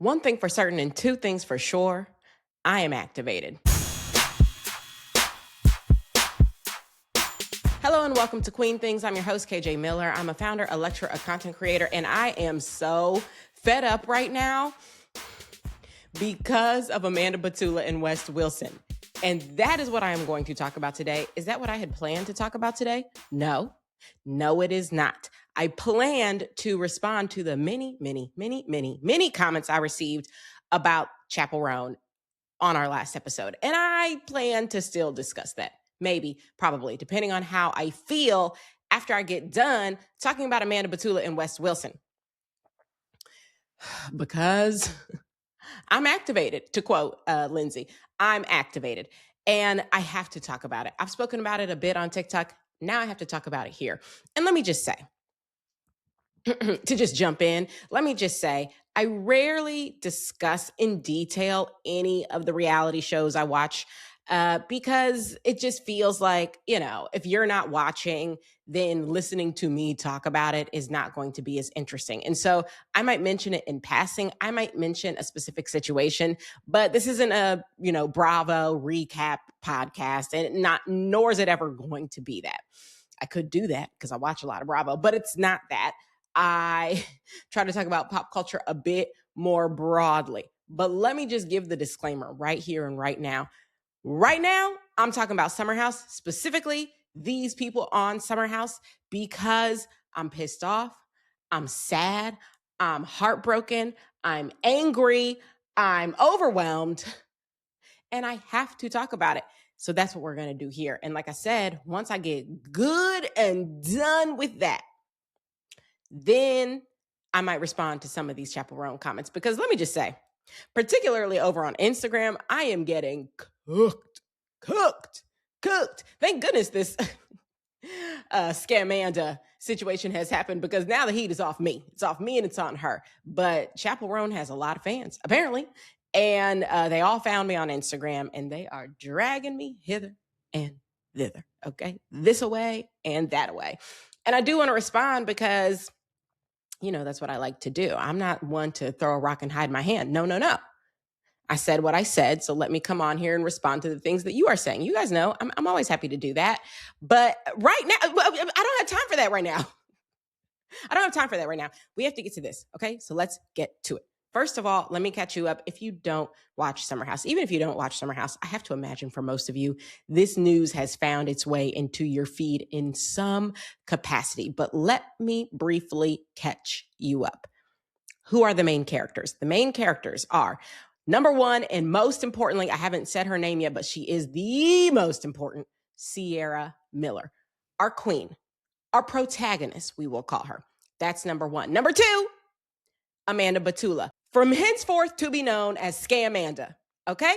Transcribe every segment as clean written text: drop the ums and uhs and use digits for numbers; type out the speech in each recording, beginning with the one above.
One thing for certain and two things for sure, I am activated. Hello and welcome to Queen Things. I'm your host, KJ Miller. I'm a founder, a lecturer, a content creator, and I am so fed up right now because of Amanda Batula and West Wilson. And that is what I am going to talk about today. Is that what I had planned to talk about today? No, it is not. I planned to respond to the many comments I received about Chappell on our last episode. And I plan to still discuss that. Maybe, probably, depending on how I feel after I get done talking about Amanda Batula and West Wilson. Because I'm activated, to quote Lindsay. I'm activated. And I have to talk about it. I've spoken about it a bit on TikTok. Now I have to talk about it here. And let me just say, to just jump in, let me just say, I rarely discuss in detail any of the reality shows I watch because it just feels like, if you're not watching, then listening to me talk about it is not going to be as interesting. And so I might mention it in passing. I might mention a specific situation, but this isn't a, Bravo recap podcast, and nor is it ever going to be that. I could do that because I watch a lot of Bravo, but it's not that. I try to talk about pop culture a bit more broadly. But let me just give the disclaimer right here and right now. Right now, I'm talking about Summer House, specifically these people on Summer House, because I'm pissed off, I'm sad, I'm heartbroken, I'm angry, I'm overwhelmed, and I have to talk about it. So that's what we're going to do here. And like I said, once I get good and done with that, then I might respond to some of these Chappell comments, because let me just say, particularly over on Instagram, I am getting cooked. Thank goodness this Scamanda situation has happened, because now the heat is off me. It's off me and it's on her. But Chappell has a lot of fans, apparently. And they all found me on Instagram and they are dragging me hither and thither. Okay. This away and that away. And I do want to respond because, that's what I like to do. I'm not one to throw a rock and hide my hand. No. I said what I said, so let me come on here and respond to the things that you are saying. You guys know I'm always happy to do that. But right now, I don't have time for that right now. We have to get to this, okay? So let's get to it. First of all, let me catch you up. If you don't watch Summer House, even if you don't watch Summer House, I have to imagine for most of you, this news has found its way into your feed in some capacity. But let me briefly catch you up. Who are the main characters? The main characters are, number one, and most importantly, I haven't said her name yet, but she is the most important, Ciara Miller, our queen, our protagonist, we will call her. That's number one. Number two, Amanda Batula, from henceforth to be known as Scamanda, okay?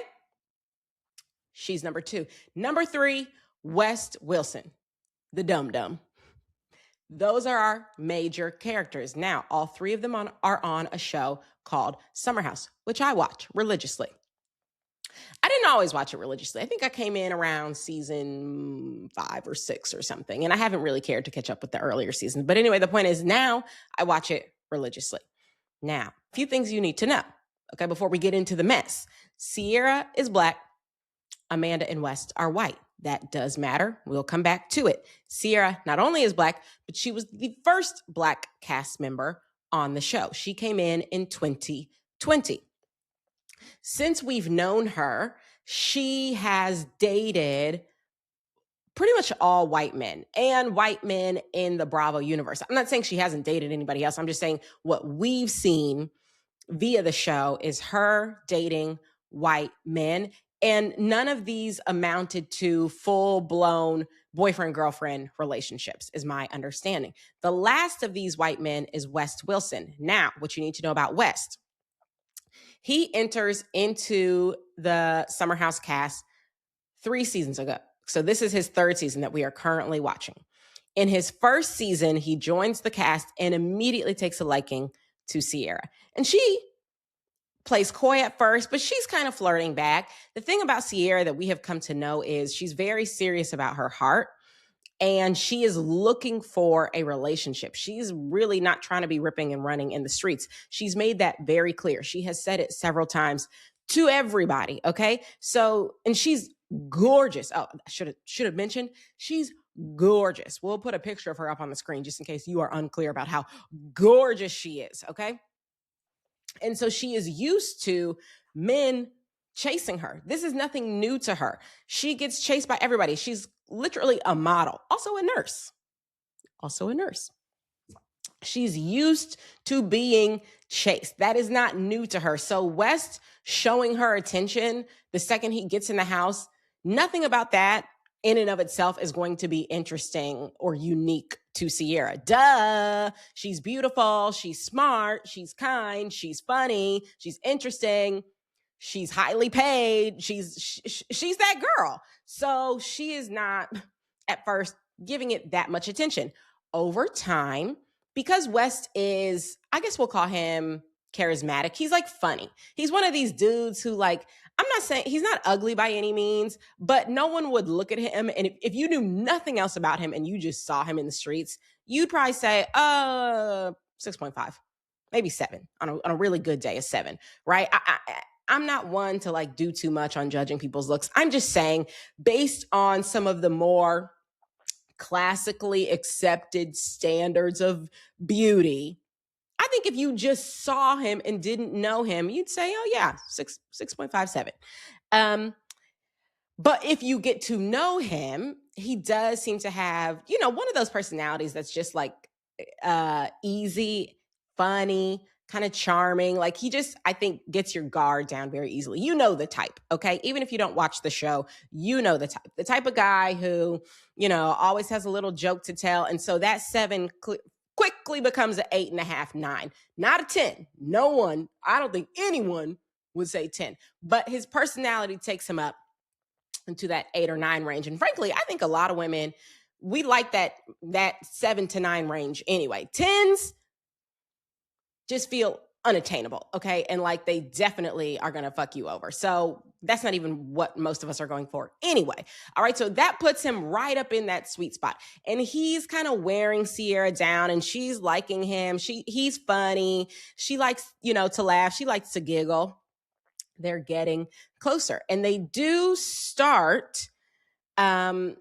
She's number two. Number three, West Wilson, the dum-dum. Those are our major characters. Now, all three of them are on a show called Summer House, which I watch religiously. I didn't always watch it religiously. I think I came in around season 5 or 6 or something, and I haven't really cared to catch up with the earlier seasons. But anyway, the point is now I watch it religiously. Now, a few things you need to know, okay, before we get into the mess. Ciara is Black. Amanda and West are white. That does matter. We'll come back to it. Ciara not only is Black, but she was the first Black cast member on the show. She came in 2020. Since we've known her, she has dated pretty much all white men and white men in the Bravo universe. I'm not saying she hasn't dated anybody else. I'm just saying what we've seen via the show is her dating white men. And none of these amounted to full-blown boyfriend-girlfriend relationships, is my understanding. The last of these white men is West Wilson. Now, what you need to know about West. He enters into the Summer House cast 3 seasons ago. So this is his 3rd season that we are currently watching. In his first season, he joins the cast and immediately takes a liking to Ciara. And she plays coy at first, but she's kind of flirting back. The thing about Ciara that we have come to know is she's very serious about her heart. and she is looking for a relationship. She's really not trying to be ripping and running in the streets. She's made that very clear. She has said it several times to everybody. Okay. So, and she's gorgeous. Oh, I should have mentioned she's gorgeous. We'll put a picture of her up on the screen just in case you are unclear about how gorgeous she is. Okay. And so she is used to men chasing her. This is nothing new to her. She gets chased by everybody. She's literally a model, also a nurse. She's used to being chased. That is not new to her. So West showing her attention the second he gets in the house, nothing about that in and of itself is going to be interesting or unique to Ciara. Duh. She's beautiful. She's smart. She's kind. She's funny. She's interesting. She's highly paid. She's that girl. So she is not at first giving it that much attention. Over time, because West is, I guess we'll call him charismatic. He's like funny. He's one of these dudes who, like, I'm not saying he's not ugly by any means, but no one would look at him. And if you knew nothing else about him and you just saw him in the streets, you'd probably say, 6.5, maybe 7 on a really good day, a 7, right? I'm not one to like do too much on judging people's looks. I'm just saying, based on some of the more classically accepted standards of beauty, I think if you just saw him and didn't know him, you'd say, oh yeah, 6.57. But if you get to know him, he does seem to have, one of those personalities that's just like easy, funny, kind of charming. Like he just, I think, gets your guard down very easily. You know the type, okay? Even if you don't watch the show, you know the type. The type of guy who, always has a little joke to tell. And so that 7 quickly becomes an 8.5, 9. Not a 10. No one, I don't think anyone would say 10. But his personality takes him up into that 8 or 9 range. And frankly, I think a lot of women, we like that 7 to 9 range anyway. 10s just feel unattainable, okay? And like they definitely are going to fuck you over. So that's not even what most of us are going for anyway. All right, so that puts him right up in that sweet spot. And he's kind of wearing Ciara down and she's liking him. He's funny. She likes, to laugh. She likes to giggle. They're getting closer. And they do start a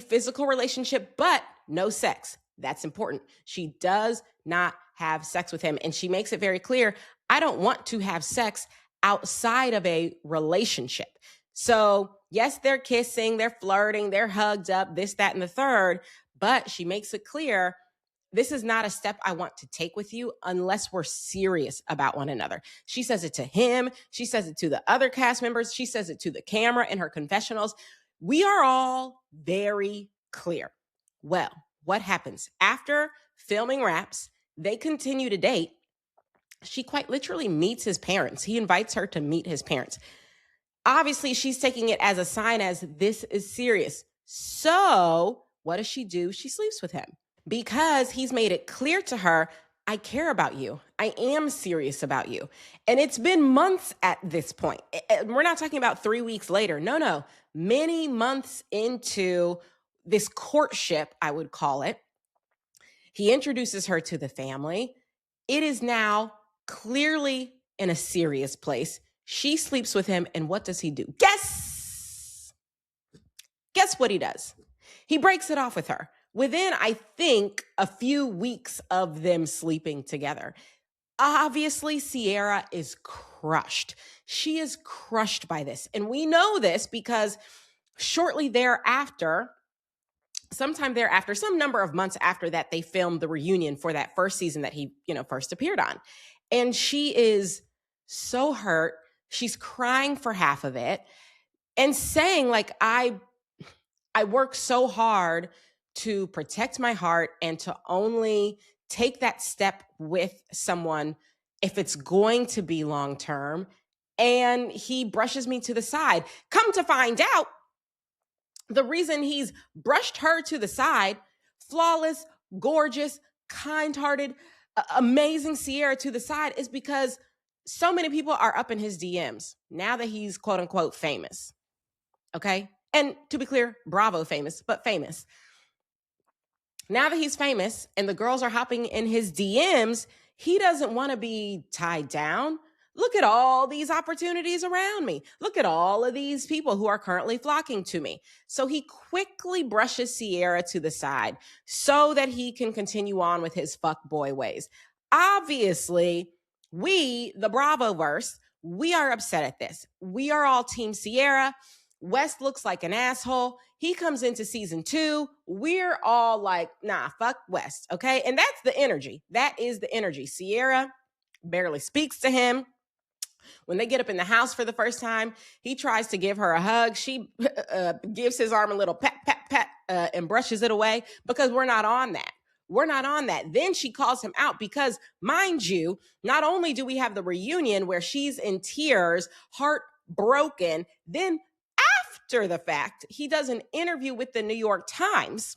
physical relationship, but no sex. That's important. She does not have sex with him. And she makes it very clear, I don't want to have sex outside of a relationship. So yes, they're kissing, they're flirting, they're hugged up, this, that, and the third. But she makes it clear, this is not a step I want to take with you unless we're serious about one another. She says it to him. She says it to the other cast members. She says it to the camera in her confessionals. We are all very clear. Well, what happens? After filming wraps, they continue to date. She quite literally meets his parents. He invites her to meet his parents. Obviously, she's taking it as a sign as this is serious. So what does she do? She sleeps with him because he's made it clear to her, I care about you. I am serious about you. And it's been months at this point. We're not talking about 3 weeks later. No. Many months into this courtship, I would call it. He introduces her to the family. It is now clearly in a serious place. She sleeps with him. And what does he do? Guess what he does? He breaks it off with her. Within, I think, a few weeks of them sleeping together. Obviously, Ciara is crushed. She is crushed by this. And we know this because shortly thereafter, sometime thereafter, some number of months after that, they filmed the reunion for that first season that he, first appeared on. And she is so hurt. She's crying for half of it and saying, like, I work so hard to protect my heart and to only take that step with someone if it's going to be long-term. And he brushes me to the side. Come to find out, the reason he's brushed her to the side, flawless, gorgeous, kind-hearted, amazing Ciara to the side, is because so many people are up in his DMs now that he's quote unquote famous. Okay. And to be clear, Bravo famous, but famous. Now that he's famous and the girls are hopping in his DMs, he doesn't want to be tied down. Look at all these opportunities around me. Look at all of these people who are currently flocking to me. So he quickly brushes Ciara to the side so that he can continue on with his fuckboy ways. Obviously, we, the Bravoverse, we are upset at this. We are all Team Ciara. West looks like an asshole. He comes into season 2. We're all like, nah, fuck West. Okay. And that's the energy. That is the energy. Ciara barely speaks to him. When they get up in the house for the first time, he tries to give her a hug. She gives his arm a little pat, pat, pat, and brushes it away because we're not on that. We're not on that. Then she calls him out because, mind you, not only do we have the reunion where she's in tears, heartbroken, then after the fact, he does an interview with the New York Times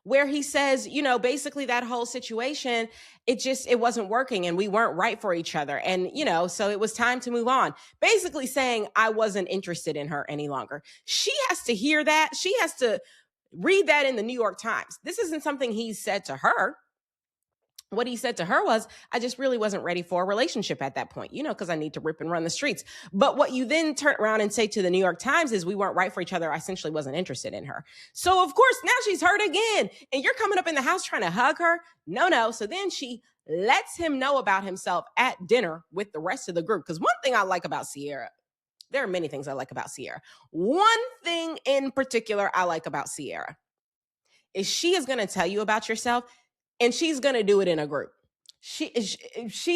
where he says, you know, basically that whole situation, it wasn't working and we weren't right for each other. And, you know, so it was time to move on. Basically saying I wasn't interested in her any longer. She has to hear that. She has to read that in the New York Times. This isn't something he said to her. What he said to her was, I just really wasn't ready for a relationship at that point, you know, because I need to rip and run the streets. But what you then turn around and say to the New York Times is we weren't right for each other. I essentially wasn't interested in her. So, of course, now she's hurt again. And you're coming up in the house trying to hug her? No. So then she lets him know about himself at dinner with the rest of the group. Because one thing I like about Ciara, there are many things I like about Ciara. One thing in particular I like about Ciara is she is going to tell you about yourself. And she's going to do it in a group. She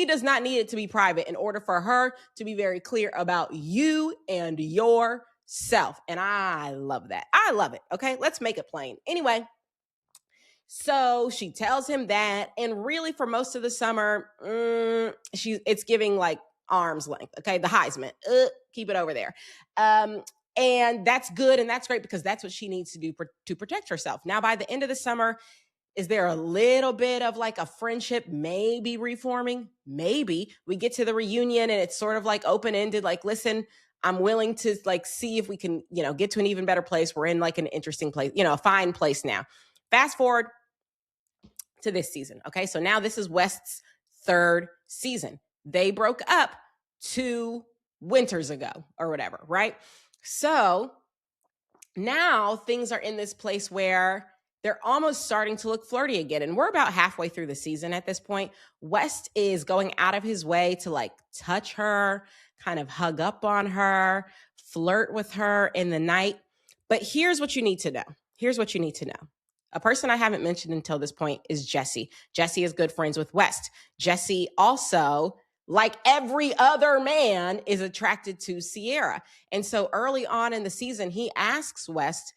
does not need it to be private in order for her to be very clear about you and yourself. And I love that. I love it. Okay, let's make it plain. Anyway, so she tells him that. And really for most of the summer, it's giving like arm's length. Okay, the Heisman. Keep it over there. And that's good and that's great because that's what she needs to do to protect herself. Now, by the end of the summer, is there a little bit of like a friendship maybe reforming? Maybe. We get to the reunion and it's sort of like open-ended, like, listen, I'm willing to like see if we can, you know, get to an even better place. We're in like an interesting place, you know, a fine place now. Fast forward to this season. Okay. So now this is West's 3rd season. They broke up 2 winters ago or whatever, right? So now things are in this place where they're almost starting to look flirty again. And we're about halfway through the season at this point. West is going out of his way to like touch her, kind of hug up on her, flirt with her in the night. But here's what you need to know. Here's what you need to know. A person I haven't mentioned until this point is Jesse. Jesse is good friends with West. Jesse also, like every other man, is attracted to Ciara. And so early on in the season, he asks West,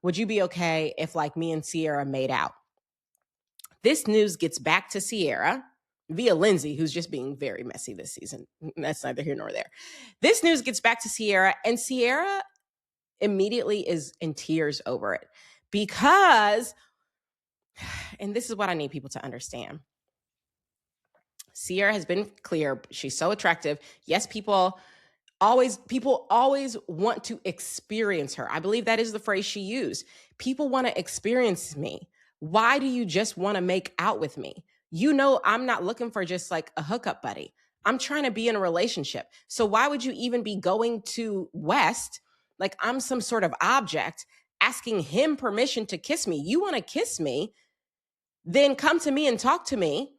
would you be okay if like me and Ciara made out? This news gets back to Ciara via Lindsay, who's just being very messy this season. That's neither here nor there. This news gets back to Ciara, and Ciara immediately is in tears over it because, and this is what I need people to understand. Ciara has been clear. She's so attractive. Yes, people always want to experience her. I believe that is the phrase she used. People want to experience me. Why do you just want to make out with me? You know, I'm not looking for just like a hookup buddy. I'm trying to be in a relationship. So why would you even be going to West like I'm some sort of object, asking him permission to kiss me? You want to kiss me, then come to me and talk to me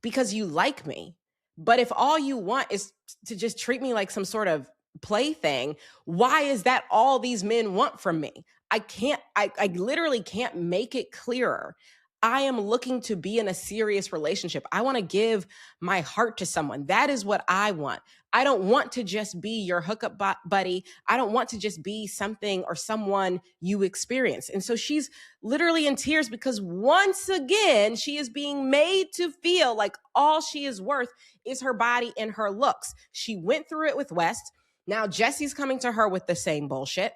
because you like me. But if all you want is to just treat me like some sort of plaything, why is that all these men want from me? I literally can't make it clearer. I am looking to be in a serious relationship. I want to give my heart to someone. That is what I want. I don't want to just be your hookup buddy. I don't want to just be something or someone you experience. And so she's literally in tears because once again, she is being made to feel like all she is worth is her body and her looks. She went through it with West. Now Jesse's coming to her with the same bullshit.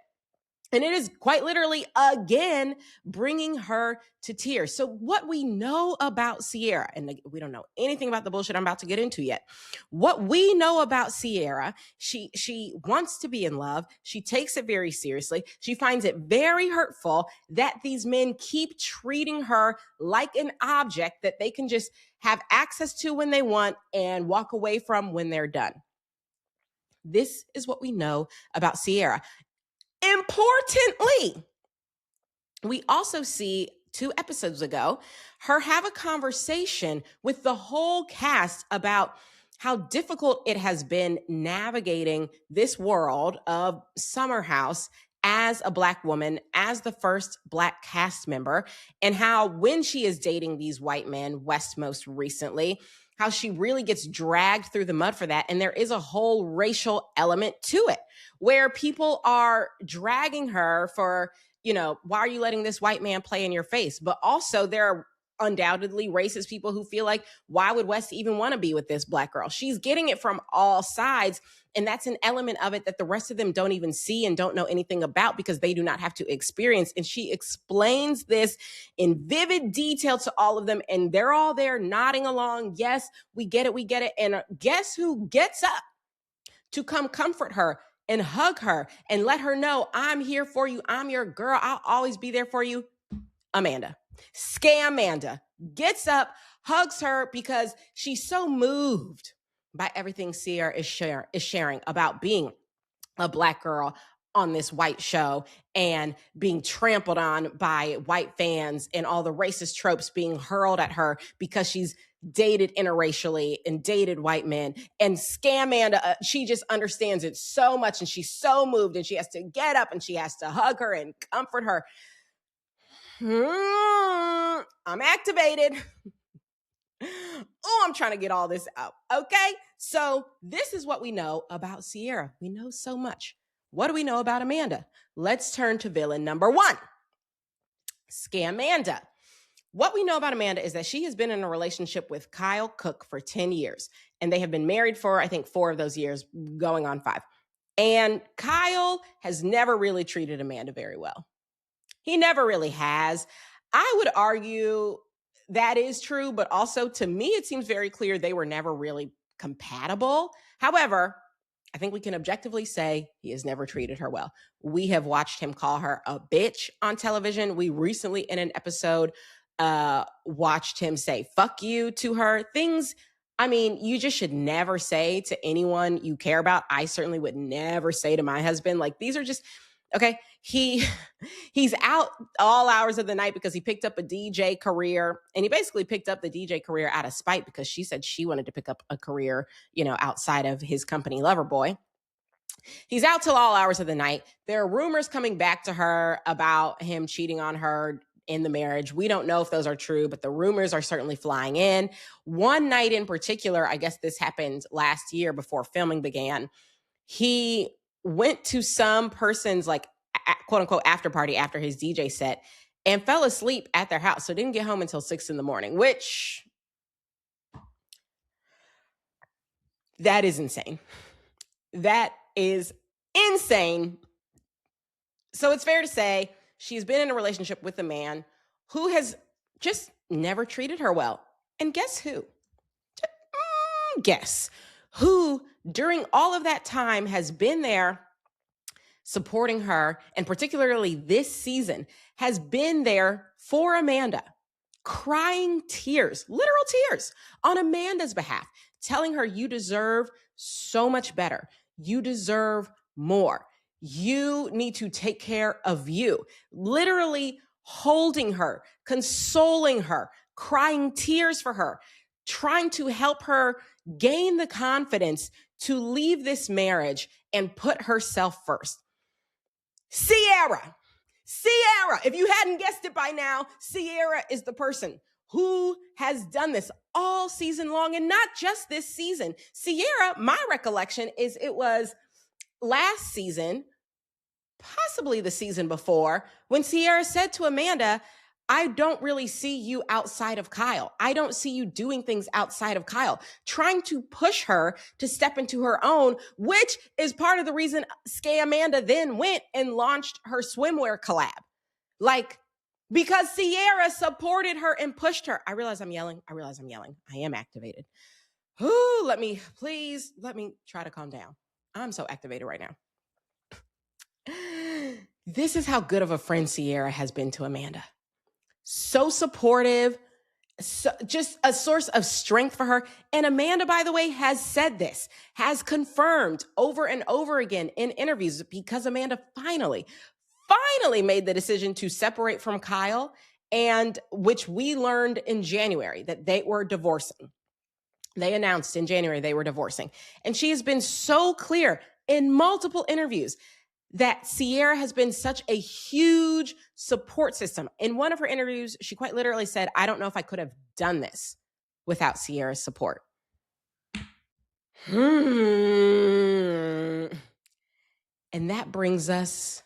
And it is quite literally, again, bringing her to tears. So what we know about Ciara, and we don't know anything about the bullshit I'm about to get into yet. What we know about Ciara, she wants to be in love. She takes it very seriously. She finds it very hurtful that these men keep treating her like an object that they can just have access to when they want and walk away from when they're done. This is what we know about Ciara. Importantly, we also see 2 episodes ago her have a conversation with the whole cast about how difficult it has been navigating this world of Summer House as a Black woman, as the first Black cast member, and how when she is dating these white men, West most recently, how she really gets dragged through the mud for that. And there is a whole racial element to it where people are dragging her for, why are you letting this white man play in your face? But also there are undoubtedly racist people who feel like, why would West even want to be with this Black girl? She's getting it from all sides. And that's an element of it that the rest of them don't even see and don't know anything about because they do not have to experience. And she explains this in vivid detail to all of them. And they're all there nodding along. Yes, we get it. We get it. And guess who gets up to come comfort her and hug her and let her know, I'm here for you. I'm your girl. I'll always be there for you. Amanda. Scamanda gets up, hugs her because she's so moved by everything Ciara is sharing about being a Black girl on this white show and being trampled on by white fans and all the racist tropes being hurled at her because she's dated interracially and dated white men. And Scamanda, she just understands it so much and she's so moved and she has to get up and she has to hug her and comfort her. I'm activated. Oh, I'm trying to get all this out. Okay. So this is what we know about Ciara. We know so much. What do we know about Amanda? Let's turn to villain number 1, Scamanda. What we know about Amanda is that she has been in a relationship with Kyle Cook for 10 years. And they have been married for, I think, 4 of those years, going on 5. And Kyle has never really treated Amanda very well. He never really has. I would argue that is true, but also to me, it seems very clear they were never really compatible. However, I think we can objectively say he has never treated her well. We have watched him call her a bitch on television. We recently in an episode watched him say fuck you to her. Things, I mean, you just should never say to anyone you care about. I certainly would never say to my husband. Like, these are just, okay, he's out all hours of the night because he picked up a DJ career, and he basically picked up the DJ career out of spite because she said she wanted to pick up a career, outside of his company, Loverboy. He's out till all hours of the night. There are rumors coming back to her about him cheating on her in the marriage. We don't know if those are true, but the rumors are certainly flying in. One night in particular, I guess this happened last year before filming began, he went to some person's like quote unquote after party after his DJ set and fell asleep at their house. So didn't get home until 6 a.m, which that is insane. That is insane. So it's fair to say she's been in a relationship with a man who has just never treated her well. And guess who? Guess who during all of that time has been there supporting her, and particularly this season, has been there for Amanda, crying tears, literal tears, on Amanda's behalf, telling her you deserve so much better. You deserve more. You need to take care of you. Literally holding her, consoling her, crying tears for her, trying to help her gain the confidence to leave this marriage and put herself first. Ciara, if you hadn't guessed it by now, Ciara is the person who has done this all season long, and not just this season. Ciara, my recollection is it was last season, possibly the season before, when Ciara said to Amanda, I don't really see you outside of Kyle. I don't see you doing things outside of Kyle, trying to push her to step into her own, which is part of the reason Scamanda then went and launched her swimwear collab. Like, because Ciara supported her and pushed her. I realize I'm yelling. I am activated. Ooh, let me try to calm down. I'm so activated right now. This is how good of a friend Ciara has been to Amanda. So supportive, so just a source of strength for her. And Amanda, by the way, has said this, has confirmed over and over again in interviews, because Amanda finally made the decision to separate from Kyle, and which we learned in January that they were divorcing. They announced in January they were divorcing. And she has been so clear in multiple interviews that Ciara has been such a huge support system. In one of her interviews, she quite literally said, I don't know if I could have done this without Ciara's support. And that brings us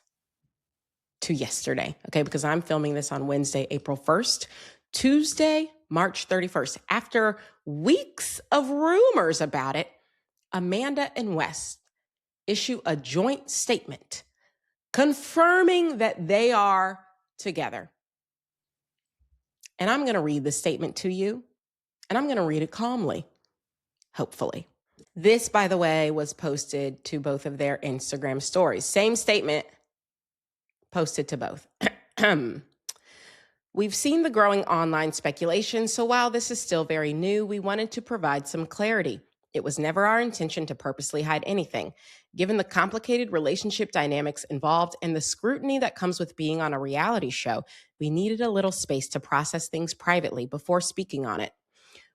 to yesterday, okay? Because I'm filming this on Wednesday, April 1st. Tuesday, March 31st. After weeks of rumors about it, Amanda and Wes issue a joint statement confirming that they are together. And I'm going to read the statement to you, and I'm going to read it calmly, hopefully. This, by the way, was posted to both of their Instagram stories. Same statement posted to both. We've seen the growing online speculation, so while this is still very new, we wanted to provide some clarity. It was never our intention to purposely hide anything. Given the complicated relationship dynamics involved and the scrutiny that comes with being on a reality show, we needed a little space to process things privately before speaking on it.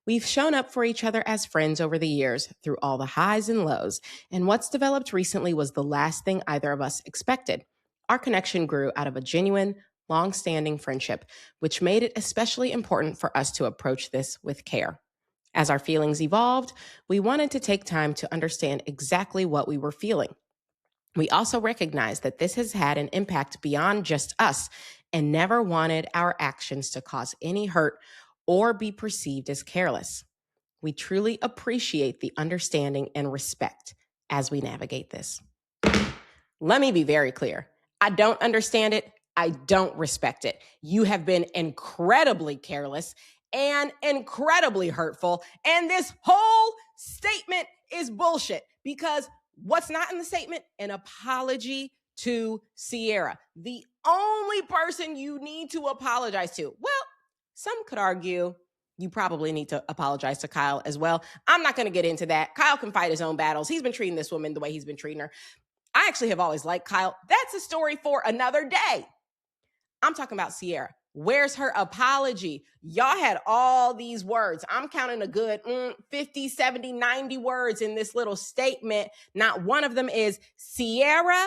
We've shown up for each other as friends over the years, through all the highs and lows, and what's developed recently was the last thing either of us expected. Our connection grew out of a genuine, long-standing friendship, which made it especially important for us to approach this with care. As our feelings evolved, we wanted to take time to understand exactly what we were feeling. We also recognized that this has had an impact beyond just us and never wanted our actions to cause any hurt or be perceived as careless. We truly appreciate the understanding and respect as we navigate this. Let me be very clear. I don't understand it. I don't respect it. You have been incredibly careless and incredibly hurtful. And this whole statement is bullshit, because what's not in the statement? An apology to Ciara. The only person you need to apologize to. Well, some could argue you probably need to apologize to Kyle as well. I'm not going to get into that. Kyle can fight his own battles. He's been treating this woman the way he's been treating her. I actually have always liked Kyle. That's a story for another day. I'm talking about Ciara. Where's her apology? Y'all had all these words. I'm counting a good 50, 70, 90 words in this little statement. Not one of them is, Ciara,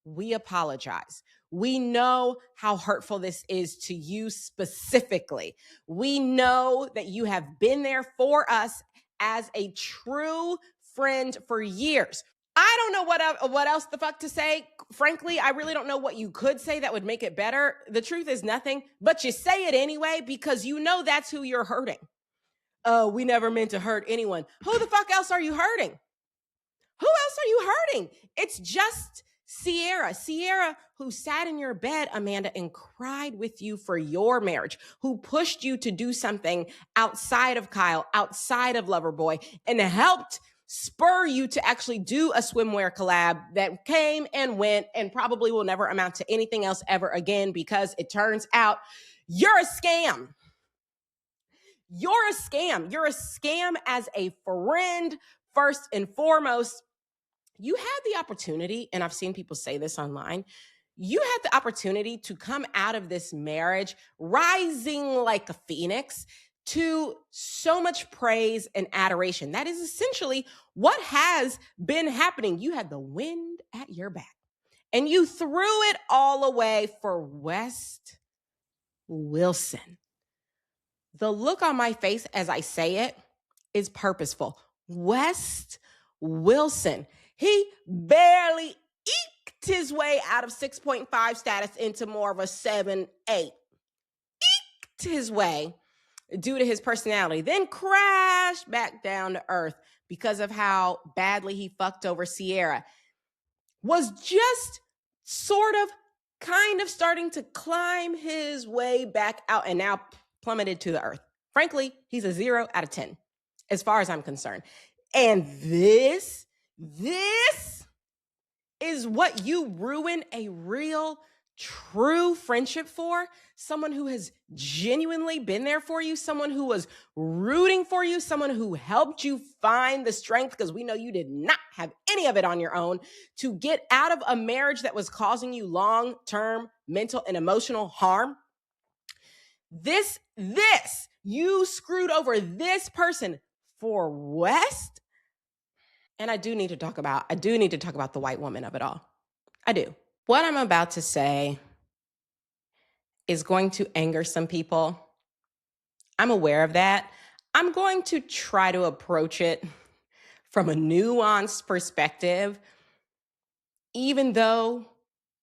we apologize. We know how hurtful this is to you specifically. We know that you have been there for us as a true friend for years. I don't know what else the fuck to say. Frankly, I really don't know what you could say that would make it better. The truth is nothing, but you say it anyway because you know that's who you're hurting. Oh, we never meant to hurt anyone. Who the fuck else are you hurting? Who else are you hurting? It's just Ciara. Ciara, who sat in your bed, Amanda, and cried with you for your marriage, who pushed you to do something outside of Kyle, outside of Loverboy, and helped spur you to actually do a swimwear collab that came and went and probably will never amount to anything else ever again, because it turns out you're a scam. You're a scam. You're a scam as a friend, first and foremost. You had the opportunity, and I've seen people say this online, you had the opportunity to come out of this marriage rising like a phoenix to so much praise and adoration. That is essentially what has been happening. You had the wind at your back, and you threw it all away for Wes Wilson. The look on my face as I say it is purposeful. Wes Wilson. He barely eked his way out of 6.5 status into more of a 7-8. his way due to his personality, then crashed back down to earth because of how badly he fucked over Ciara, was just sort of kind of starting to climb his way back out and now plummeted to the earth. Frankly, he's a 0 out of 10 as far as I'm concerned. And this is what you ruin a real, true friendship for? Someone who has genuinely been there for you, someone who was rooting for you, someone who helped you find the strength, because we know you did not have any of it on your own, to get out of a marriage that was causing you long-term mental and emotional harm. You screwed over this person for West. And I do need to talk about the white woman of it all. I do. What I'm about to say is going to anger some people. I'm aware of that. I'm going to try to approach it from a nuanced perspective, even though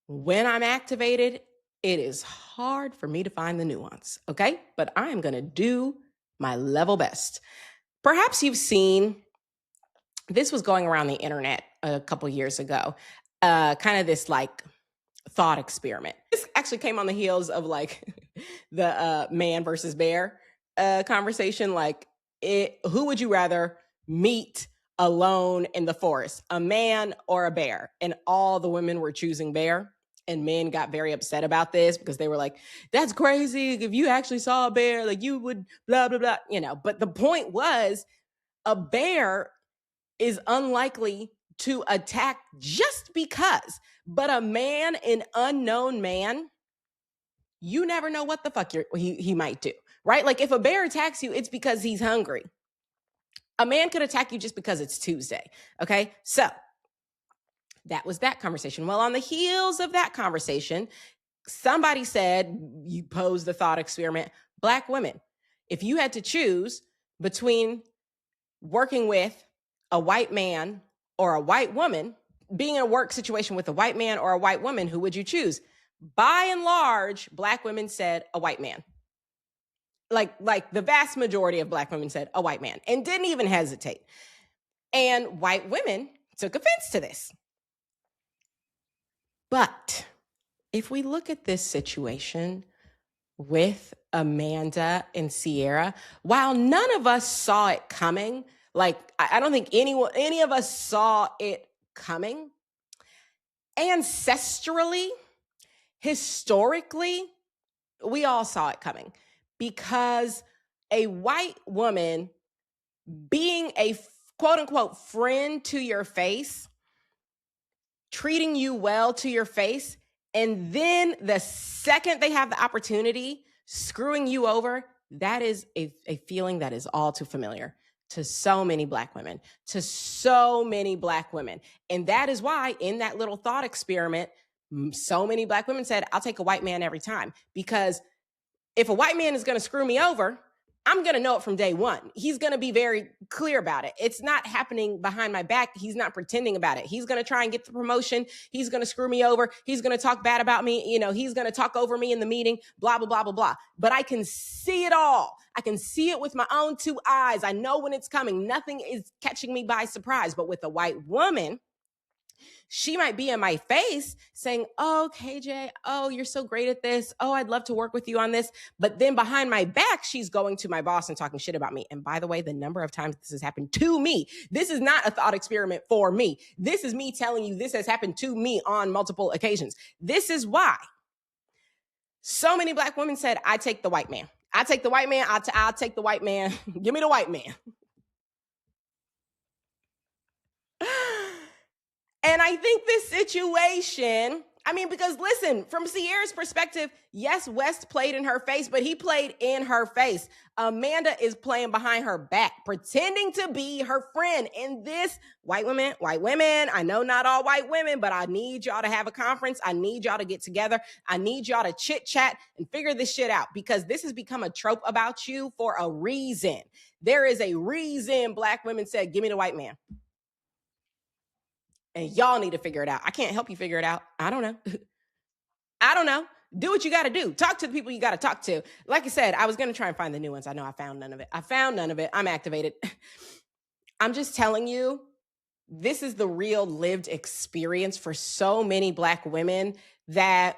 when I'm activated, it is hard for me to find the nuance, okay? But I am going to do my level best. Perhaps you've seen, this was going around the internet a couple years ago, kind of this like thought experiment. This actually came on the heels of like the man versus bear conversation. Like, who would you rather meet alone in the forest, a man or a bear? And all the women were choosing bear. And men got very upset about this because they were like, that's crazy. If you actually saw a bear, like you would blah, blah, blah, you know. But the point was, a bear is unlikely to attack just because. But a man, an unknown man, you never know what the fuck he might do, right? Like if a bear attacks you, it's because he's hungry. A man could attack you just because it's Tuesday, okay? So that was that conversation. Well, on the heels of that conversation, somebody said, you posed the thought experiment, Black women, if you had to choose between working with a white man or a white woman, being in a work situation with a white man or a white woman, who would you choose? By and large, Black women said a white man. Like the vast majority of Black women said a white man and didn't even hesitate. And white women took offense to this. But if we look at this situation with Amanda and Ciara, while none of us saw it coming, like I don't think any of us saw it coming, ancestrally, historically, we all saw it coming, because a white woman being a quote unquote friend to your face, treating you well to your face, and then the second they have the opportunity, screwing you over, that is a feeling that is all too familiar to so many Black women, And that is why in that little thought experiment, so many Black women said, I'll take a white man every time, because if a white man is going to screw me over, I'm going to know it from day one. He's going to be very clear about it. It's not happening behind my back. He's not pretending about it. He's going to try and get the promotion. He's going to screw me over. He's going to talk bad about me. You know, he's going to talk over me in the meeting, blah, blah, blah, blah, blah. But I can see it all. I can see it with my own two eyes. I know when it's coming. Nothing is catching me by surprise. But with a white woman, she might be in my face saying, oh, KJ, oh, you're so great at this. Oh, I'd love to work with you on this. But then behind my back, she's going to my boss and talking shit about me. And by the way, the number of times this has happened to me, this is not a thought experiment for me. This is me telling you this has happened to me on multiple occasions. This is why so many Black women said, I take the white man. I take the white man. I'll take the white man. Give me the white man. And I think this situation, I mean, because listen, from Ciara's perspective, yes, West played in her face, but he played in her face. Amanda is playing behind her back, pretending to be her friend. And this, white women, I know not all white women, but I need y'all to have a conference. I need y'all to get together. I need y'all to chit chat and figure this shit out, because this has become a trope about you for a reason. There is a reason Black women said, give me the white man. And y'all need to figure it out. I can't help you figure it out. I don't know. Do what you got to do. Talk to the people you got to talk to. Like I said, I was going to try and find the new ones. I know I found none of it. I'm activated. I'm just telling you, this is the real lived experience for so many Black women that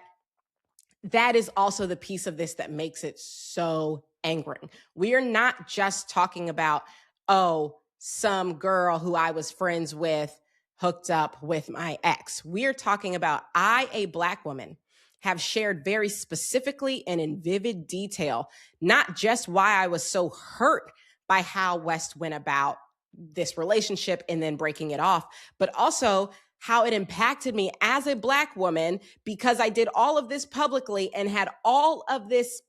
is also the piece of this that makes it so angering. We are not just talking about, oh, some girl who I was friends with hooked up with my ex. We're talking about I, a Black woman, have shared very specifically and in vivid detail, not just why I was so hurt by how West went about this relationship and then breaking it off, but also how it impacted me as a Black woman because I did all of this publicly and had all of this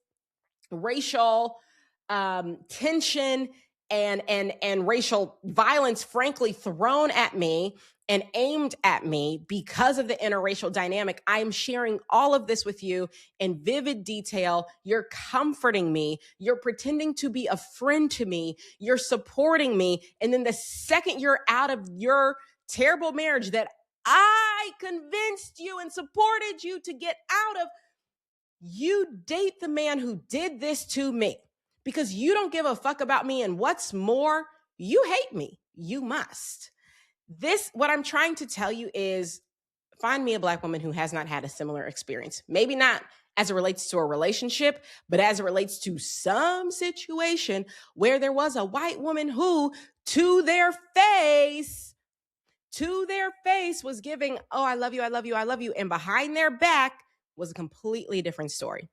racial tension and racial violence, frankly, thrown at me and aimed at me because of the interracial dynamic. I'm sharing all of this with you in vivid detail. You're comforting me. You're pretending to be a friend to me. You're supporting me. And then the second you're out of your terrible marriage that I convinced you and supported you to get out of, you date the man who did this to me because you don't give a fuck about me. And what's more, you hate me. You must. What I'm trying to tell you is find me a Black woman who has not had a similar experience. Maybe not as it relates to a relationship, but as it relates to some situation where there was a white woman who, to their face was giving, oh, I love you, I love you, I love you. And behind their back was a completely different story.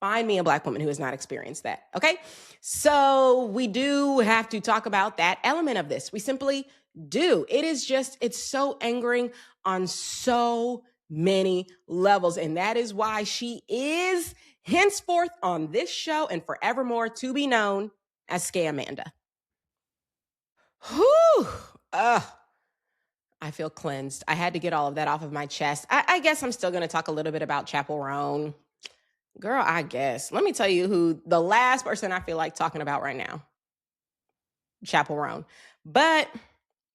Find me a Black woman who has not experienced that. Okay. So we do have to talk about that element of this. We simply do. It's so angering on so many levels. And that is why she is henceforth on this show and forevermore to be known as Scamanda. Whew. I feel cleansed. I had to get all of that off of my chest. I guess I'm still going to talk a little bit about Chappell. Girl, I guess. Let me tell you who the last person I feel like talking about right now. Chappell. But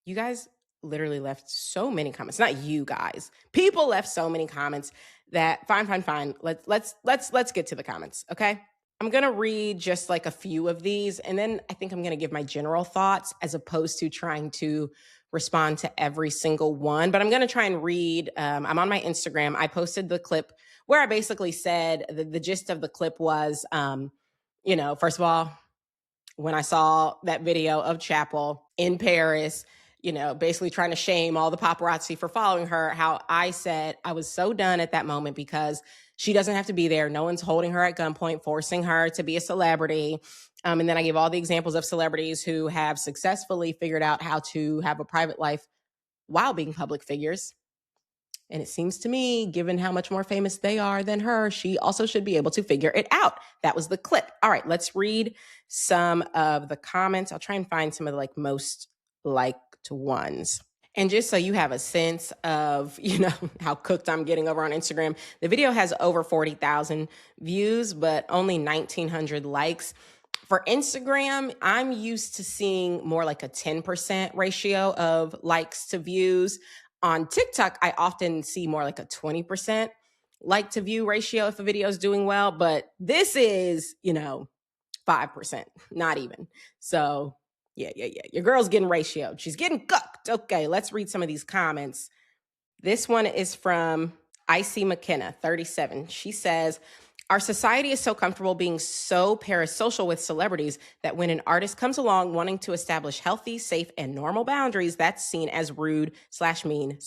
you guys literally left so many comments. Not you guys. People left so many comments that fine. Let's get to the comments, okay? I'm going to read just like a few of these, and then I think I'm going to give my general thoughts as opposed to trying to respond to every single one. But I'm going to try and read. I'm on my Instagram. I posted the clip where I basically said the gist of the clip was, first of all, when I saw that video of Chappell in Paris, basically trying to shame all the paparazzi for following her, how I said I was so done at that moment because she doesn't have to be there. No one's holding her at gunpoint, forcing her to be a celebrity. And then I gave all the examples of celebrities who have successfully figured out how to have a private life while being public figures. And it seems to me, given how much more famous they are than her, she also should be able to figure it out. That was the clip. All right, let's read some of the comments. I'll try and find some of the most liked ones. And just so you have a sense of, how cooked I'm getting over on Instagram, the video has over 40,000 views, but only 1,900 likes. For Instagram, I'm used to seeing more like a 10% ratio of likes to views. On TikTok, I often see more like a 20% like to view ratio if a video is doing well, but this is, 5%, not even. So yeah. Your girl's getting ratioed. She's getting cooked. Okay, let's read some of these comments. This one is from Icy McKenna, 37. She says, our society is so comfortable being so parasocial with celebrities that when an artist comes along wanting to establish healthy, safe, and normal boundaries, that's seen as rude / mean /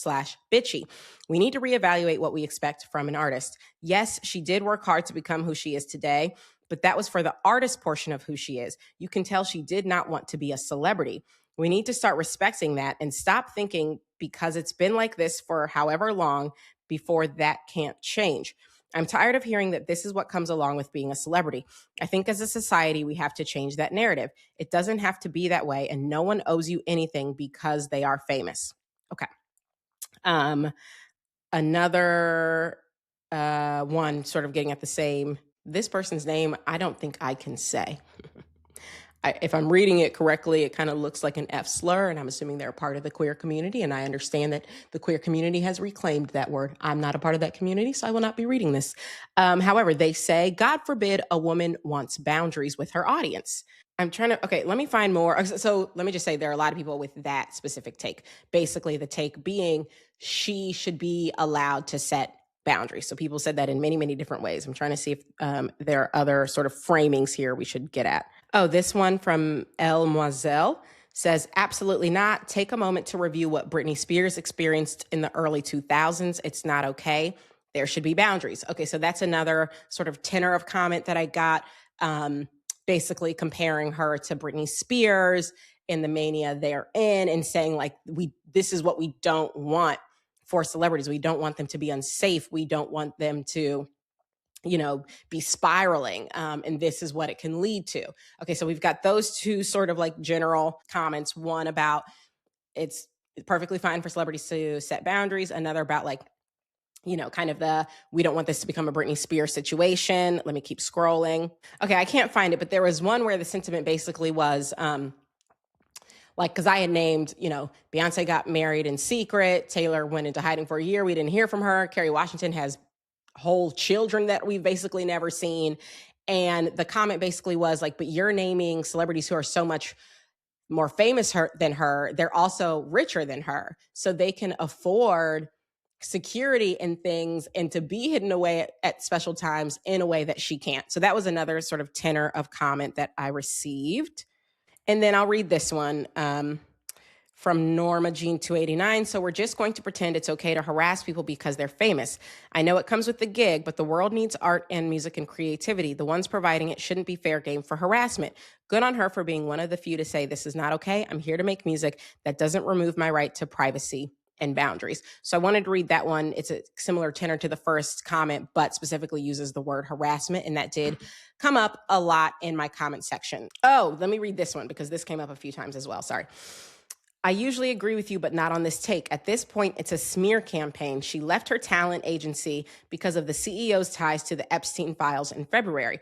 bitchy. We need to reevaluate what we expect from an artist. Yes, she did work hard to become who she is today, but that was for the artist portion of who she is. You can tell she did not want to be a celebrity. We need to start respecting that and stop thinking because it's been like this for however long before that can't change. I'm tired of hearing that this is what comes along with being a celebrity. I think as a society, we have to change that narrative. It doesn't have to be that way, and no one owes you anything because they are famous. Okay. Another one sort of getting at the same, this person's name, I don't think I can say. If I'm reading it correctly, it kind of looks like an F slur, and I'm assuming they're a part of the queer community. And I understand that the queer community has reclaimed that word. I'm not a part of that community, so I will not be reading this. However, they say, God forbid a woman wants boundaries with her audience. I'm trying to, okay, let me find more. So let me just say there are a lot of people with that specific take. Basically, the take being she should be allowed to set boundaries. So people said that in many, many different ways. I'm trying to see if there are other sort of framings here we should get at. Oh, this one from El Moiselle says, absolutely not. Take a moment to review what Britney Spears experienced in the early 2000s. It's not okay. There should be boundaries. Okay, so that's another sort of tenor of comment that I got, basically comparing her to Britney Spears in the mania they're in and saying, like, this is what we don't want for celebrities. We don't want them to be unsafe. We don't want them to be spiraling. And this is what it can lead to. Okay, so we've got those two sort of like general comments. One about it's perfectly fine for celebrities to set boundaries. Another about like, kind of we don't want this to become a Britney Spears situation. Let me keep scrolling. Okay, I can't find it, but there was one where the sentiment basically was, because I had named, Beyonce got married in secret. Taylor went into hiding for a year. We didn't hear from her. Kerry Washington has whole children that we've basically never seen. And the comment basically was like, but you're naming celebrities who are so much more famous than her. They're also richer than her. So they can afford security and things and to be hidden away at special times in a way that she can't. So that was another sort of tenor of comment that I received. And then I'll read this one. From Norma Jean 289. So we're just going to pretend it's okay to harass people because they're famous. I know it comes with the gig, but the world needs art and music and creativity. The ones providing it shouldn't be fair game for harassment. Good on her for being one of the few to say this is not okay. I'm here to make music that doesn't remove my right to privacy and boundaries. So I wanted to read that one. It's a similar tenor to the first comment, but specifically uses the word harassment. And that did come up a lot in my comment section. Oh, let me read this one because this came up a few times as well. Sorry. I usually agree with you, but not on this take. At this point, it's a smear campaign. She left her talent agency because of the CEO's ties to the Epstein files in February.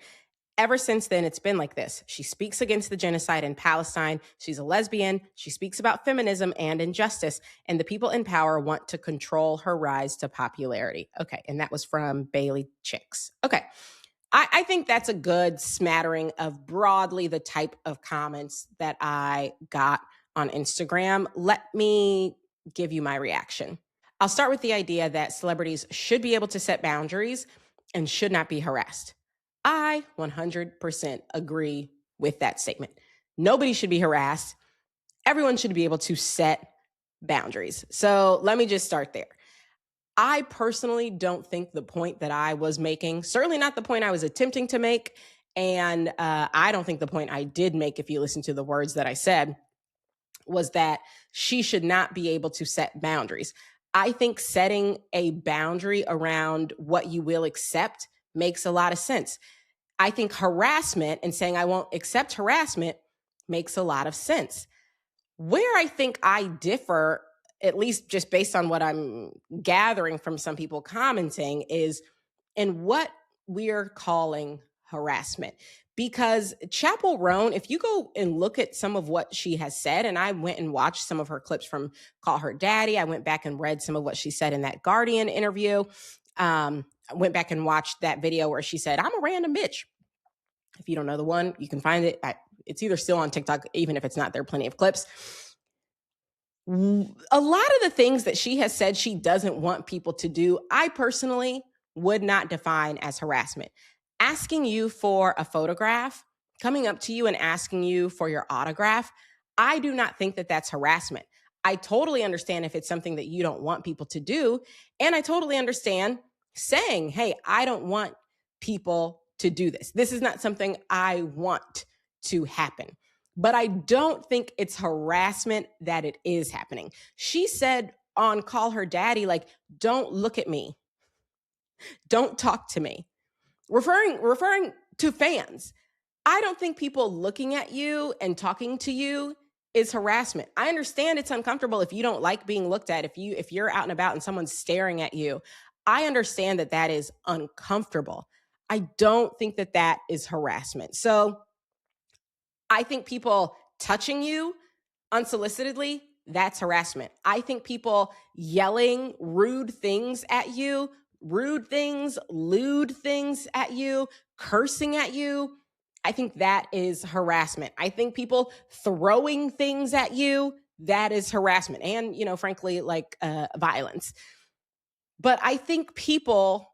Ever since then, it's been like this. She speaks against the genocide in Palestine. She's a lesbian. She speaks about feminism and injustice. And the people in power want to control her rise to popularity. Okay, and that was from Bailey Chicks. Okay, I think that's a good smattering of broadly the type of comments that I got on Instagram. Let me give you my reaction. I'll start with the idea that celebrities should be able to set boundaries and should not be harassed. I 100% agree with that statement. Nobody should be harassed. Everyone should be able to set boundaries. So let me just start there. I personally don't think the point that I was making, certainly not the point I was attempting to make, and I don't think the point I did make, if you listen to the words that I said, was that she should not be able to set boundaries. I think setting a boundary around what you will accept makes a lot of sense. I think harassment and saying I won't accept harassment makes a lot of sense. Where I think I differ, at least just based on what I'm gathering from some people commenting, is in what we're calling harassment. Because Chappell Roan, if you go and look at some of what she has said, and I went and watched some of her clips from Call Her Daddy, I went back and read some of what she said in that Guardian interview. I went back and watched that video where she said, I'm a random bitch. If you don't know the one, you can find it. It's either still on TikTok, even if it's not, there are plenty of clips. A lot of the things that she has said she doesn't want people to do, I personally would not define as harassment. Asking you for a photograph, coming up to you and asking you for your autograph, I do not think that that's harassment. I totally understand if it's something that you don't want people to do. And I totally understand saying, hey, I don't want people to do this. This is not something I want to happen. But I don't think it's harassment that it is happening. She said on Call Her Daddy, like, don't look at me. Don't talk to me. Referring to fans. I don't think people looking at you and talking to you is harassment. I understand it's uncomfortable if you don't like being looked at, if you're out and about and someone's staring at you. I understand that that is uncomfortable. I don't think that that is harassment. So I think people touching you unsolicitedly, that's harassment. I think people yelling rude things at you, rude things, lewd things at you, cursing at you, I think that is harassment. I think people throwing things at you, that is harassment. And, frankly, like violence. But I think people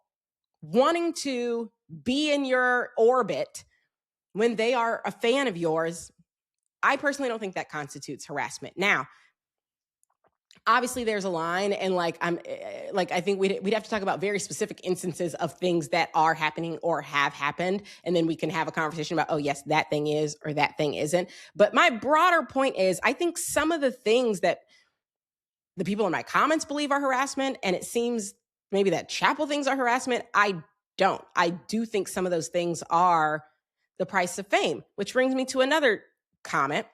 wanting to be in your orbit when they are a fan of yours, I personally don't think that constitutes harassment. Now, obviously there's a line, and I think we'd have to talk about very specific instances of things that are happening or have happened, and then we can have a conversation about, oh yes, that thing is or that thing isn't. But my broader point is, I think some of the things that the people in my comments believe are harassment, and it seems maybe that Chappell things are harassment, I don't. I do think some of those things are the price of fame, which brings me to another comment.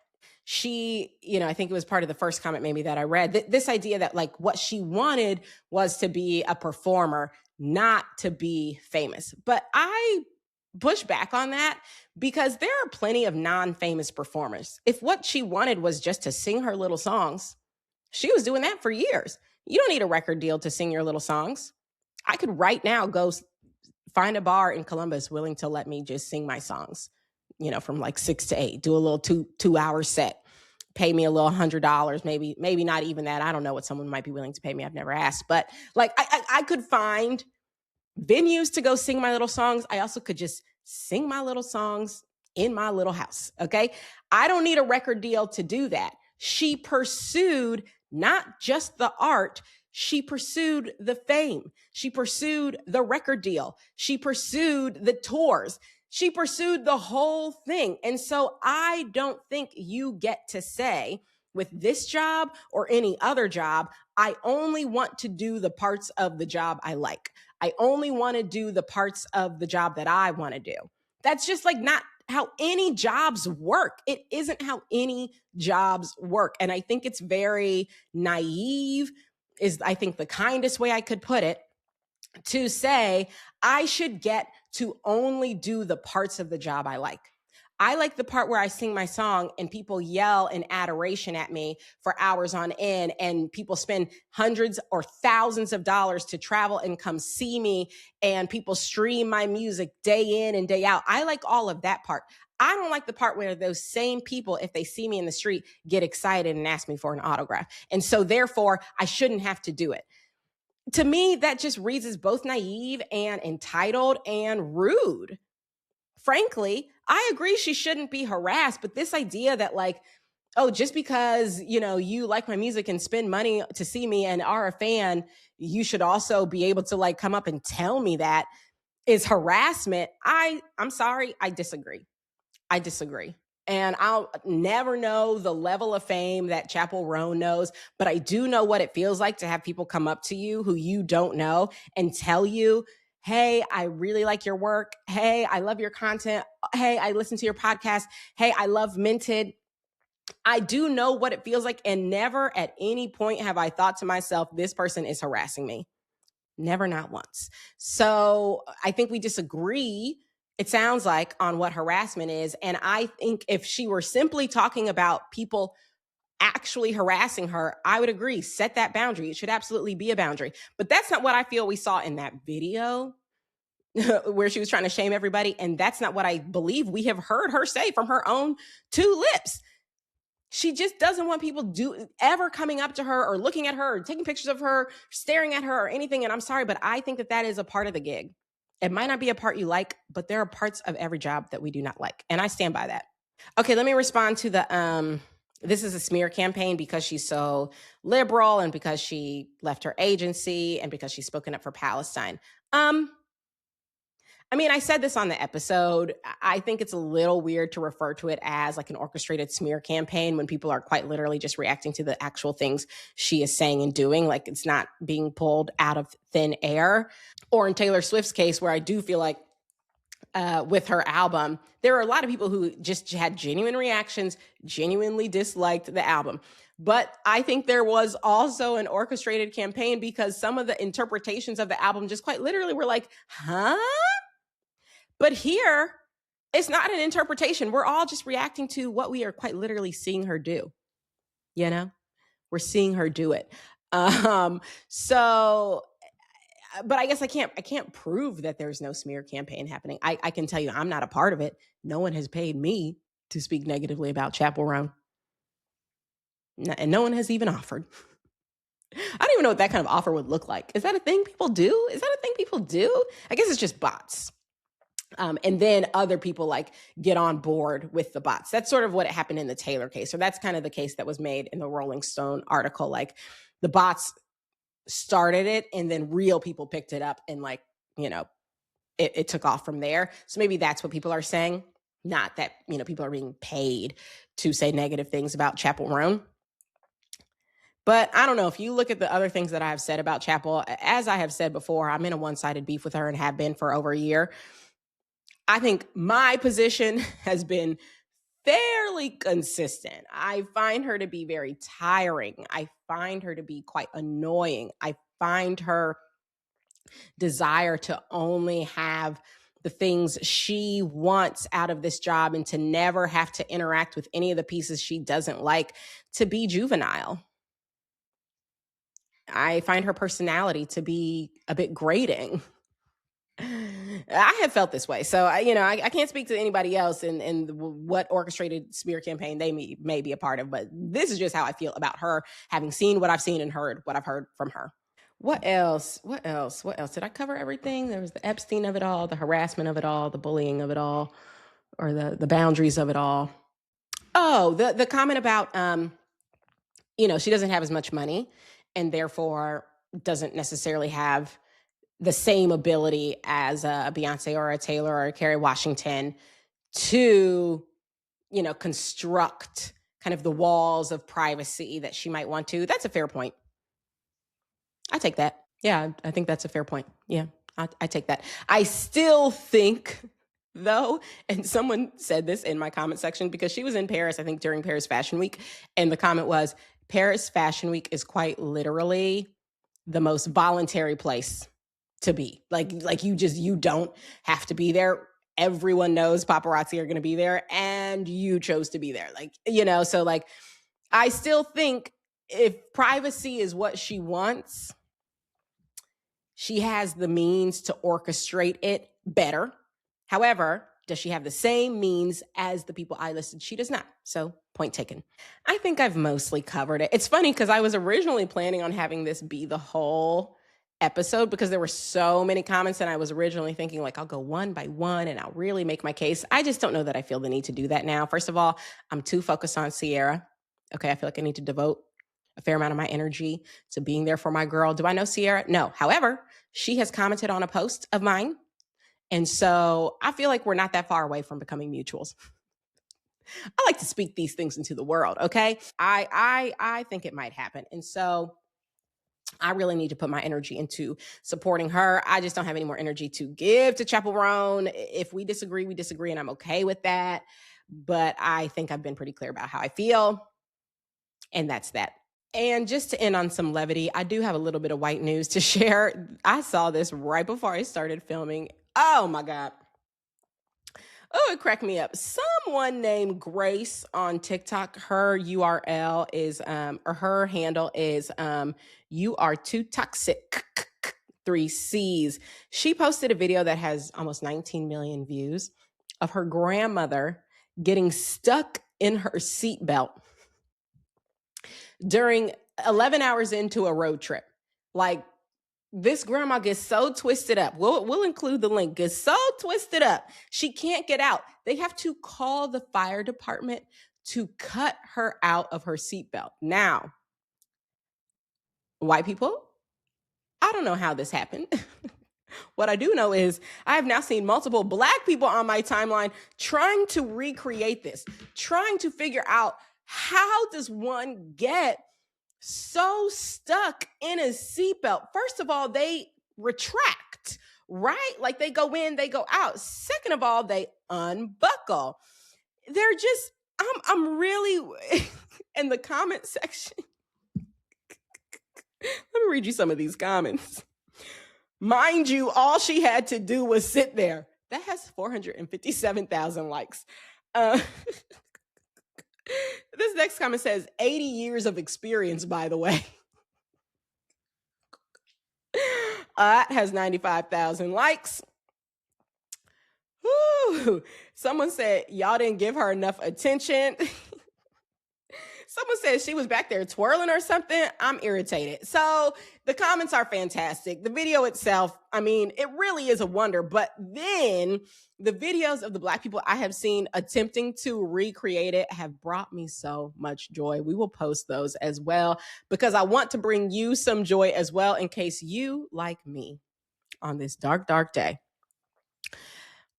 She, I think it was part of the first comment maybe that I read, this idea that like what she wanted was to be a performer, not to be famous. But I push back on that because there are plenty of non-famous performers. If what she wanted was just to sing her little songs, she was doing that for years. You don't need a record deal to sing your little songs. I could right now go find a bar in Columbus willing to let me just sing my songs, from like 6 to 8, do a little two-hour set, pay me a little $100, maybe not even that. I don't know what someone might be willing to pay me. I've never asked, but like I could find venues to go sing my little songs. I also could just sing my little songs in my little house. Okay. I don't need a record deal to do that. She pursued not just the art, she pursued the fame. She pursued the record deal. She pursued the tours. She pursued the whole thing. And so I don't think you get to say with this job or any other job, I only want to do the parts of the job I like. I only want to do the parts of the job that I want to do. That's just like not how any jobs work. It isn't how any jobs work. And I think it's very naive, is I think the kindest way I could put it, to say I should get to only do the parts of the job I like. I like the part where I sing my song and people yell in adoration at me for hours on end, and people spend hundreds or thousands of dollars to travel and come see me, and people stream my music day in and day out. I like all of that part. I don't like the part where those same people, if they see me in the street, get excited and ask me for an autograph. And so therefore, I shouldn't have to do it. To me, that just reads as both naive and entitled and rude. Frankly, I agree she shouldn't be harassed, but this idea that like, oh, just because, you like my music and spend money to see me and are a fan, you should also be able to like come up and tell me that is harassment. I'm sorry, I disagree. And I'll never know the level of fame that Chappell Roan knows, but I do know what it feels like to have people come up to you who you don't know and tell you, hey, I really like your work. Hey, I love your content. Hey, I listen to your podcast. Hey, I love Minted. I do know what it feels like, and never at any point have I thought to myself, this person is harassing me. Never, not once. So I think we disagree, it sounds like, on what harassment is. And I think if she were simply talking about people actually harassing her, I would agree, set that boundary. It should absolutely be a boundary. But that's not what I feel we saw in that video where she was trying to shame everybody. And that's not what I believe we have heard her say from her own two lips. She just doesn't want people ever coming up to her or looking at her or taking pictures of her, staring at her or anything. And I'm sorry, but I think that is a part of the gig. It might not be a part you like, but there are parts of every job that we do not like. And I stand by that. Okay, let me respond to the, this is a smear campaign because she's so liberal and because she left her agency and because she's spoken up for Palestine. I said this on the episode. I think it's a little weird to refer to it as like an orchestrated smear campaign when people are quite literally just reacting to the actual things she is saying and doing. Like it's not being pulled out of thin air. Or in Taylor Swift's case, where I do feel like with her album, there are a lot of people who just had genuine reactions, genuinely disliked the album. But I think there was also an orchestrated campaign because some of the interpretations of the album just quite literally were like, huh? But here, It's not an interpretation. We're all just reacting to what we are quite literally seeing her do. You know, we're seeing her do it. So, but I guess I can't prove that there's no smear campaign happening. I can tell you I'm not a part of it. No one has paid me to speak negatively about Chappell Roan. And no one has even offered. I don't even know what that kind of offer would look like. Is that a thing people do? I guess it's just bots. And then other people like get on board with the bots. That's sort of what happened in the Taylor case. So that's kind of the case that was made in the Rolling Stone article. Like the bots started it and then real people picked it up and like, it took off from there. So maybe that's what people are saying. Not that, people are being paid to say negative things about Chappell Roan. But I don't know. If you look at the other things that I have said about Chappell, as I have said before, I'm in a one-sided beef with her and have been for over a year. I think my position has been fairly consistent. I find her to be very tiring. I find her to be quite annoying. I find her desire to only have the things she wants out of this job and to never have to interact with any of the pieces she doesn't like to be juvenile. I find her personality to be a bit grating. I have felt this way. So, I can't speak to anybody else and what orchestrated smear campaign they may be a part of, but this is just how I feel about her, having seen what I've seen and heard what I've heard from her. What else? Did I cover everything? There was the Epstein of it all, the harassment of it all, the bullying of it all, or the boundaries of it all. Oh, the comment about, she doesn't have as much money and therefore doesn't necessarily have the same ability as a Beyonce or a Taylor or a Kerry Washington to, construct kind of the walls of privacy that she might want to. That's a fair point. I take that. Yeah, I think that's a fair point. Yeah, I take that. I still think, though, and someone said this in my comment section because she was in Paris, I think, during Paris Fashion Week. And the comment was, Paris Fashion Week is quite literally the most voluntary place to be. Like you don't have to be there. Everyone knows paparazzi are going to be there and you chose to be there. So like, I still think if privacy is what she wants, she has the means to orchestrate it better. However, does she have the same means as the people I listed? She does not. So point taken. I think I've mostly covered it. It's funny because I was originally planning on having this be the whole episode because there were so many comments and I was originally thinking like I'll go one by one and I'll really make my case. I just don't know that I feel the need to do that now. First of all, I'm too focused on Ciara. Okay, I feel like I need to devote a fair amount of my energy to being there for my girl. Do I know Ciara? No. However, she has commented on a post of mine. And so I feel like we're not that far away from becoming mutuals. I like to speak these things into the world, okay? I think it might happen. And so I really need to put my energy into supporting her. I just don't have any more energy to give to Chappell Roan. If we disagree, we disagree, and I'm okay with that. But I think I've been pretty clear about how I feel. And that's that. And just to end on some levity, I do have a little bit of white news to share. I saw this right before I started filming. Oh my God. Oh, it cracked me up. Someone named Grace on TikTok, her URL is, or her handle is, you are too toxic, 3 C's. She posted a video that has almost 19 million views of her grandmother getting stuck in her seatbelt during 11 hours into a road trip. Like, this grandma gets so twisted up. We'll include the link. Gets so twisted up. She can't get out. They have to call the fire department to cut her out of her seatbelt. Now, white people, I don't know how this happened. What I do know is I have now seen multiple Black people on my timeline trying to recreate this, trying to figure out how does one get so stuck in a seatbelt. First of all, they retract, right? Like they go in, they go out. Second of all, they unbuckle. They're just, I'm really in the comment section. Let me read you some of these comments. Mind you, all she had to do was sit there. That has 457,000 likes. This next comment says 80 years of experience, by the way. It has 95,000 likes. Woo. Someone said, y'all didn't give her enough attention. Someone said she was back there twirling or something. I'm irritated. So the comments are fantastic. The video itself, I mean, it really is a wonder. But then the videos of the Black people I have seen attempting to recreate it have brought me so much joy. We will post those as well because I want to bring you some joy as well in case you, like me, on this dark, dark day,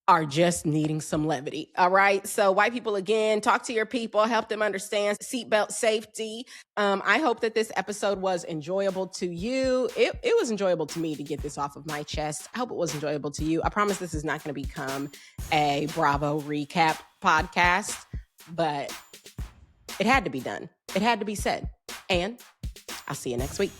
are just needing some levity. All right. So white people, again, talk to your people, help them understand seatbelt safety. I hope that this episode was enjoyable to you. It was enjoyable to me to get this off of my chest. I hope it was enjoyable to you. I promise this is not going to become a Bravo recap podcast, but it had to be done. It had to be said. And I'll see you next week.